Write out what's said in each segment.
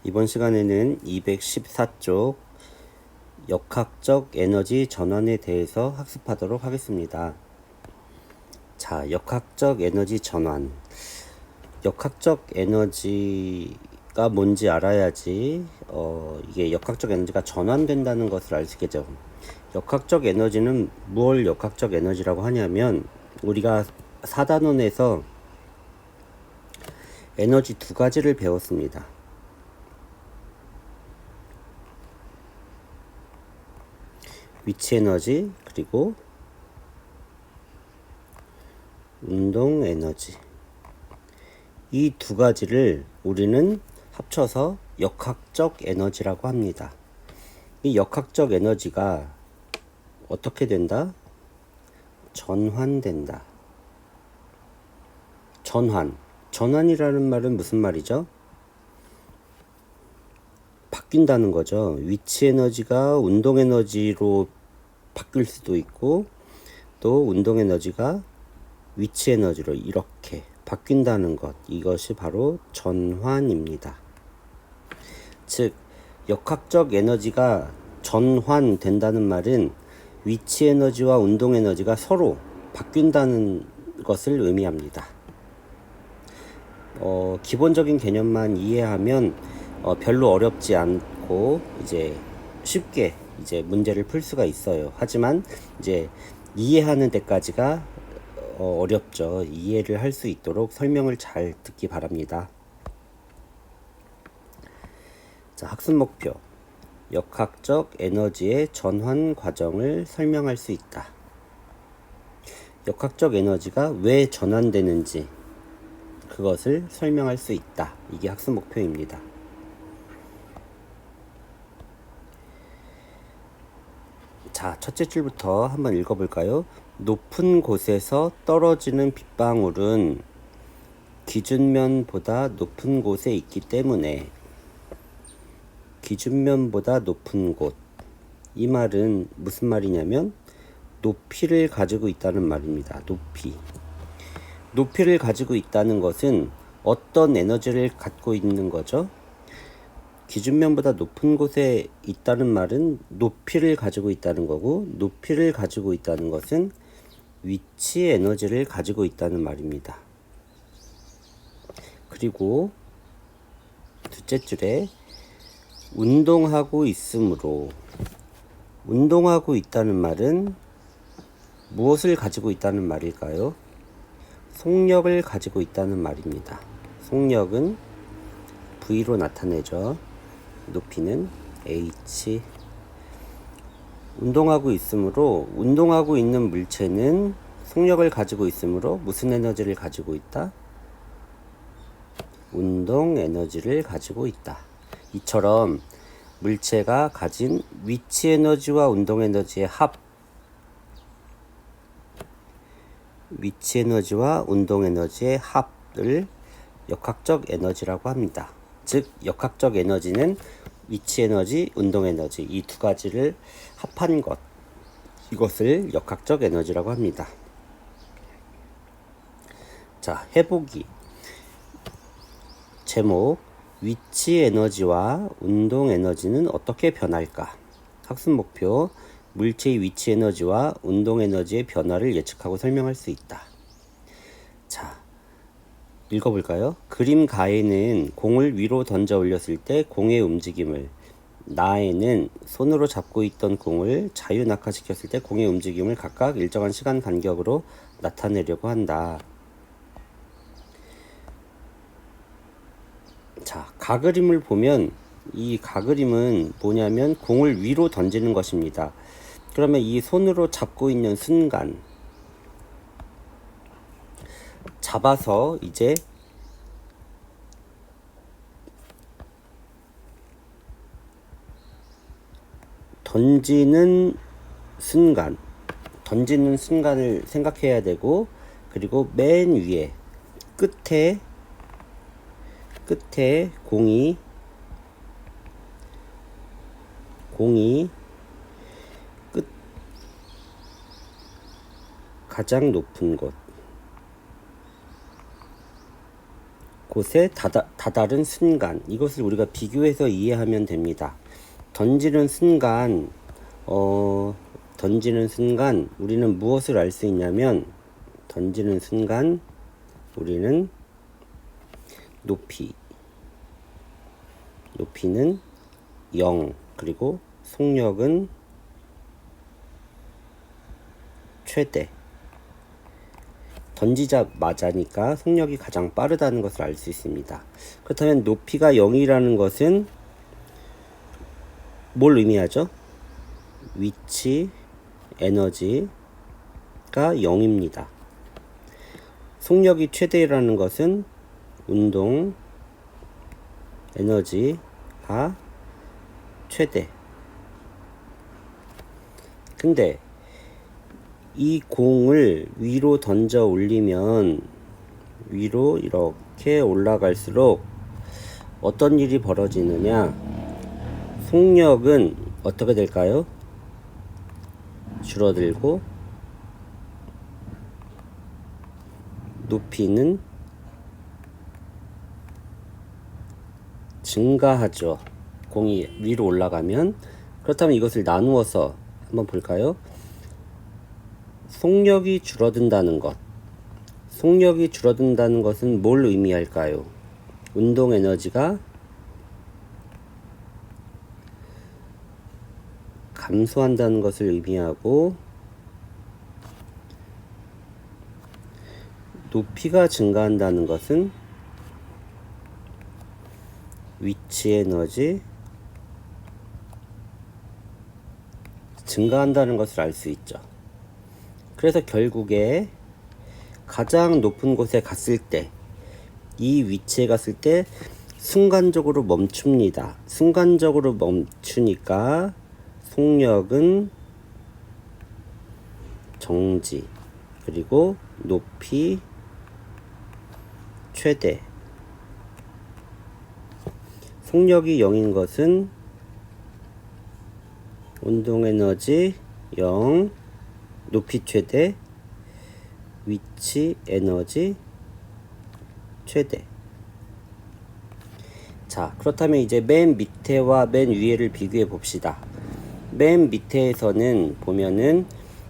이번 시간에는 214쪽 역학적 에너지 전환에 대해서 학습하도록 하겠습니다. 자, 역학적 에너지 전환. 역학적 에너지가 뭔지 알아야지 이게 역학적 에너지가 전환된다는 것을 알 수 있겠죠. 역학적 에너지는 무엇을 역학적 에너지라고 하냐면, 우리가 4단원에서 에너지 두 가지를 배웠습니다. 위치 에너지, 그리고 운동 에너지. 이 두 가지를 우리는 합쳐서 역학적 에너지라고 합니다. 이 역학적 에너지가 어떻게 된다? 전환된다. 전환이라는 말은 무슨 말이죠? 바뀐다는 거죠. 위치 에너지가 운동 에너지로 바뀔 수도 있고, 또 운동 에너지가 위치 에너지로 이렇게 바뀐다는 것, 이것이 바로 전환입니다. 즉, 역학적 에너지가 전환된다는 말은 위치 에너지와 운동 에너지가 서로 바뀐다는 것을 의미합니다. 기본적인 개념만 이해하면 별로 어렵지 않고 이제 쉽게 이제 문제를 풀 수가 있어요. 하지만 이제 이해하는 데까지가 어렵죠. 이해를 할 수 있도록 설명을 잘 듣기 바랍니다. 자, 학습 목표. 역학적 에너지의 전환 과정을 설명할 수 있다. 역학적 에너지가 왜 전환되는지 그것을 설명할 수 있다. 이게 학습 목표입니다. 자, 첫째 줄부터 한번 읽어볼까요? 높은 곳에서 떨어지는 빗방울은 기준면보다 높은 곳에 있기 때문에, 기준면보다 높은 곳. 이 말은 무슨 말이냐면 높이를 가지고 있다는 말입니다. 높이를 가지고 있다는 것은 어떤 에너지를 갖고 있는 거죠? 기준면보다 높은 곳에 있다는 말은 높이를 가지고 있다는 거고, 높이를 가지고 있다는 것은 위치 에너지를 가지고 있다는 말입니다. 그리고 둘째 줄에 운동하고 있으므로, 운동하고 있다는 말은 무엇을 가지고 있다는 말일까요? 속력을 가지고 있다는 말입니다. 속력은 V로 나타내죠. 높이는 H. 운동하고 있으므로, 운동하고 있는 물체는 속력을 가지고 있으므로 무슨 에너지를 가지고 있다? 운동 에너지를 가지고 있다. 이처럼 물체가 가진 위치 에너지와 운동 에너지의 위치 에너지와 운동 에너지의 합을 역학적 에너지라고 합니다. 즉, 역학적 에너지는 위치 에너지, 운동 에너지, 이 두 가지를 합한 것, 이것을 역학적 에너지라고 합니다. 자, 해보기. 제목, 위치 에너지와 운동 에너지는 어떻게 변할까? 학습 목표, 물체의 위치 에너지와 운동 에너지의 변화를 예측하고 설명할 수 있다. 자, 읽어볼까요? 그림 가에는 공을 위로 던져 올렸을 때 공의 움직임을, 나에는 손으로 잡고 있던 공을 자유낙하시켰을 때 공의 움직임을 각각 일정한 시간 간격으로 나타내려고 한다. 자, 가그림을 보면 이 가그림은 뭐냐면 공을 위로 던지는 것입니다. 그러면 이 손으로 잡고 있는 순간, 잡아서 이제 던지는 순간을 생각해야 되고, 그리고 맨 위에 끝에 공이 가장 높은 곳, 곳에 다다른 순간, 이것을 우리가 비교해서 이해하면 됩니다. 던지는 순간 우리는 무엇을 알 수 있냐면, 던지는 순간 우리는 높이는 0, 그리고 속력은 최대. 던지자마자니까 속력이 가장 빠르다는 것을 알 수 있습니다. 그렇다면 높이가 0이라는 것은 뭘 의미하죠? 위치, 에너지가 0입니다. 속력이 최대라는 것은 운동, 에너지가 최대. 근데 이 공을 위로 던져 올리면, 위로 이렇게 올라갈수록 어떤 일이 벌어지느냐? 속력은 어떻게 될까요? 줄어들고 높이는 증가하죠. 공이 위로 올라가면. 그렇다면 이것을 나누어서 한번 볼까요? 속력이 줄어든다는 것은 뭘 의미할까요? 운동 에너지가 감소한다는 것을 의미하고, 높이가 증가한다는 것은 위치 에너지 증가한다는 것을 알 수 있죠. 그래서 결국에 가장 높은 곳에 갔을 때, 이 위치에 갔을 때 순간적으로 멈춥니다. 순간적으로 멈추니까 속력은 정지, 그리고 높이 최대. 속력이 0인 것은 운동 에너지 0, 높이 최대, 위치 에너지 최대. 자, 그렇다면 이제 맨 밑에와 맨 위에를 비교해 봅시다. 맨 밑에에서는 보면은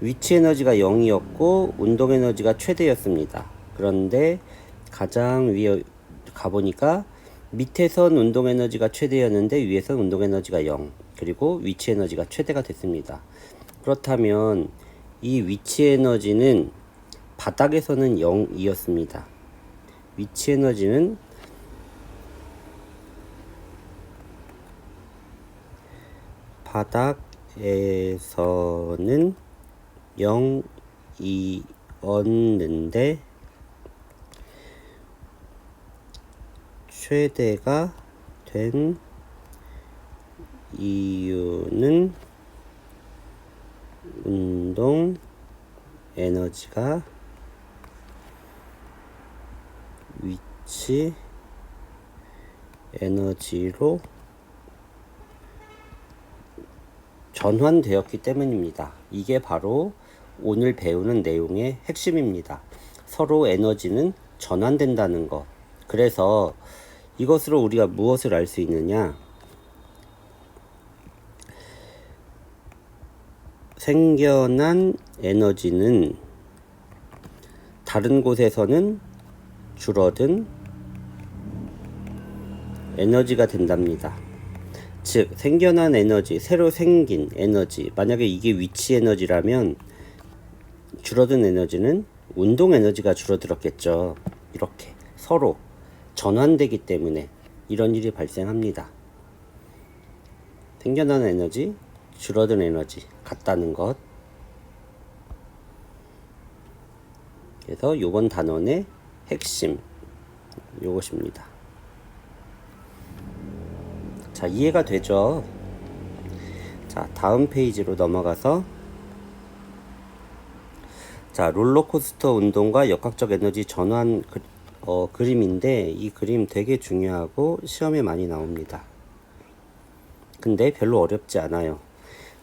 위치 에너지가 0이었고 운동 에너지가 최대였습니다. 그런데 가장 위에 가보니까 밑에선 운동 에너지가 최대였는데 위에선 운동 에너지가 0, 그리고 위치 에너지가 최대가 됐습니다. 그렇다면 이 위치 에너지는 바닥에서는 0이었습니다. 위치 에너지는 바닥에서는 0이었는데 최대가 된 이유는 운동 에너지가 위치 에너지로 전환되었기 때문입니다. 이게 바로 오늘 배우는 내용의 핵심입니다. 서로 에너지는 전환된다는 것. 그래서 이것으로 우리가 무엇을 알 수 있느냐? 생겨난 에너지는 다른 곳에서는 줄어든 에너지가 된답니다. 즉, 생겨난 에너지, 새로 생긴 에너지, 만약에 이게 위치 에너지라면 줄어든 에너지는 운동 에너지가 줄어들었겠죠. 이렇게 서로 전환되기 때문에 이런 일이 발생합니다. 생겨난 에너지, 줄어든 에너지 같다는 것. 그래서 요번 단원의 핵심 요것입니다. 자, 이해가 되죠? 자, 다음 페이지로 넘어가서, 자, 롤러코스터 운동과 역학적 에너지 전환 그림인데, 이 그림 되게 중요하고 시험에 많이 나옵니다. 근데 별로 어렵지 않아요.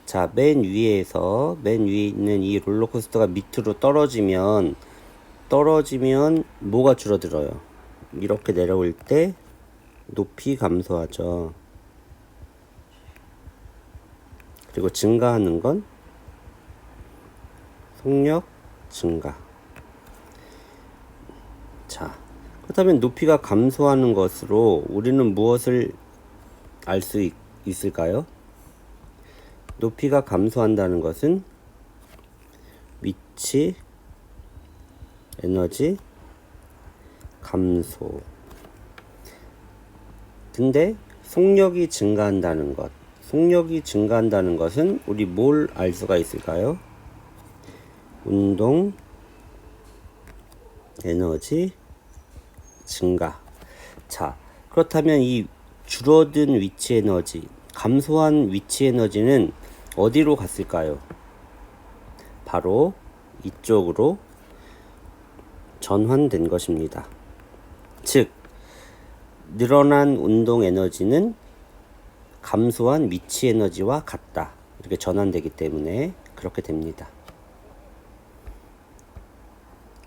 자, 맨 위에 있는 이 롤러코스터가 밑으로 떨어지면 뭐가 줄어들어요? 이렇게 내려올 때 높이 감소하죠. 그리고 증가하는 건 속력 증가. 자, 그렇다면 높이가 감소하는 것으로 우리는 무엇을 알 수 있을까요? 높이가 감소한다는 것은 위치, 에너지, 감소. 근데 속력이 증가한다는 것. 속력이 증가한다는 것은 우리 뭘 알 수가 있을까요? 운동, 에너지, 증가. 자, 그렇다면 이 줄어든 위치 에너지, 감소한 위치 에너지는 어디로 갔을까요? 바로 이쪽으로 전환된 것입니다. 즉, 늘어난 운동 에너지는 감소한 위치 에너지와 같다. 이렇게 전환되기 때문에 그렇게 됩니다.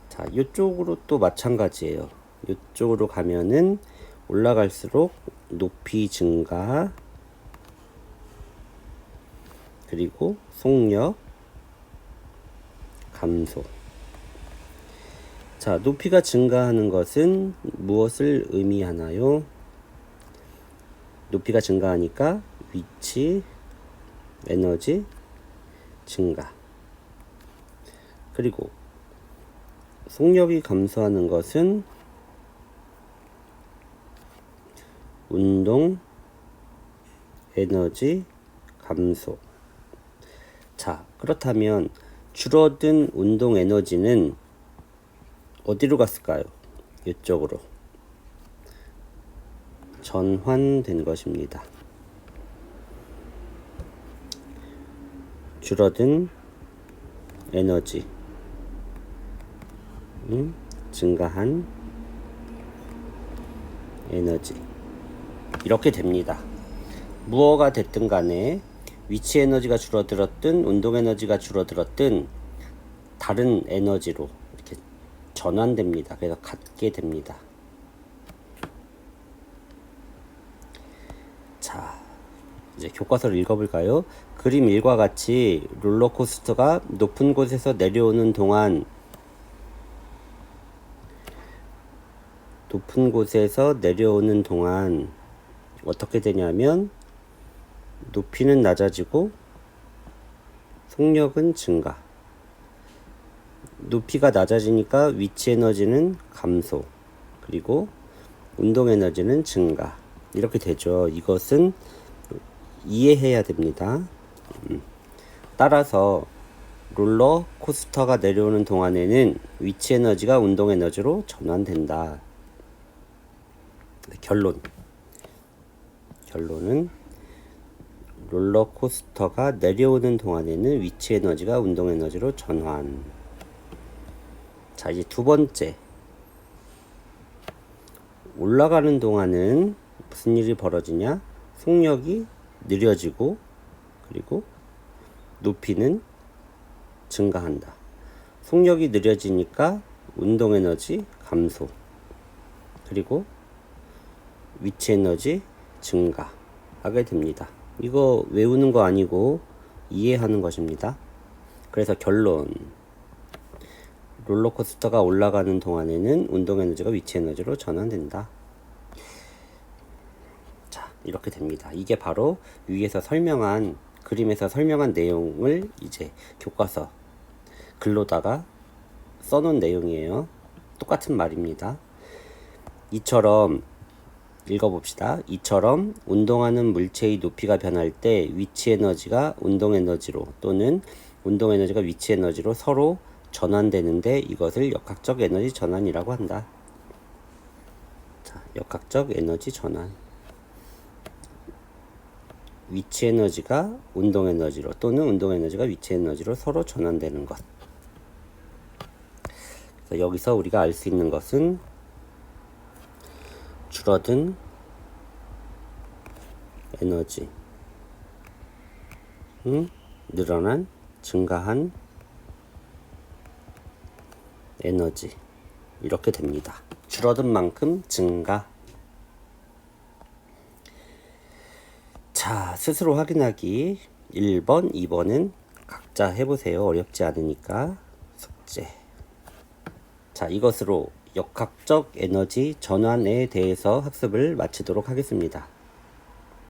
자, 이쪽으로 또 마찬가지예요. 이쪽으로 가면은 올라갈수록 높이 증가, 그리고 속력 감소. 자, 높이가 증가하는 것은 무엇을 의미하나요? 높이가 증가하니까 위치, 에너지 증가. 그리고 속력이 감소하는 것은 운동, 에너지 감소. 자, 그렇다면 줄어든 운동 에너지는 어디로 갔을까요? 이쪽으로 전환된 것입니다. 줄어든 에너지, 증가한 에너지. 이렇게 됩니다. 무엇가 됐든 간에 위치 에너지가 줄어들었든 운동 에너지가 줄어들었든 다른 에너지로 이렇게 전환됩니다. 그래서 같게 됩니다. 자, 이제 교과서를 읽어볼까요? 그림 1과 같이 롤러코스터가 높은 곳에서 내려오는 동안 어떻게 되냐면 높이는 낮아지고 속력은 증가. 높이가 낮아지니까 위치 에너지는 감소, 그리고 운동 에너지는 증가. 이렇게 되죠. 이것은 이해해야 됩니다. 따라서 롤러코스터가 내려오는 동안에는 위치 에너지가 운동 에너지로 전환된다. 결론은 롤러코스터가 내려오는 동안에는 위치 에너지가 운동 에너지로 전환. 자, 이제 두 번째. 올라가는 동안은 무슨 일이 벌어지냐? 속력이 느려지고, 그리고 높이는 증가한다. 속력이 느려지니까 운동 에너지 감소, 그리고 위치 에너지 증가하게 됩니다. 이거 외우는 거 아니고 이해하는 것입니다. 그래서 결론. 롤러코스터가 올라가는 동안에는 운동 에너지가 위치 에너지로 전환된다. 자, 이렇게 됩니다. 이게 바로 위에서 설명한, 그림에서 설명한 내용을 이제 교과서 글로다가 써놓은 내용이에요. 똑같은 말입니다. 이처럼 읽어봅시다. 이처럼 운동하는 물체의 높이가 변할 때 위치 에너지가 운동 에너지로 또는 운동 에너지가 위치 에너지로 서로 전환되는데 이것을 역학적 에너지 전환이라고 한다. 자, 역학적 에너지 전환. 위치 에너지가 운동 에너지로 또는 운동 에너지가 위치 에너지로 서로 전환되는 것. 그래서 여기서 우리가 알 수 있는 것은 줄어든 에너지, 늘어난, 증가한 에너지. 이렇게 됩니다. 줄어든 만큼 증가. 자, 스스로 확인하기 1번, 2번은 각자 해보세요. 어렵지 않으니까 숙제. 자, 이것으로 역학적 에너지 전환에 대해서 학습을 마치도록 하겠습니다.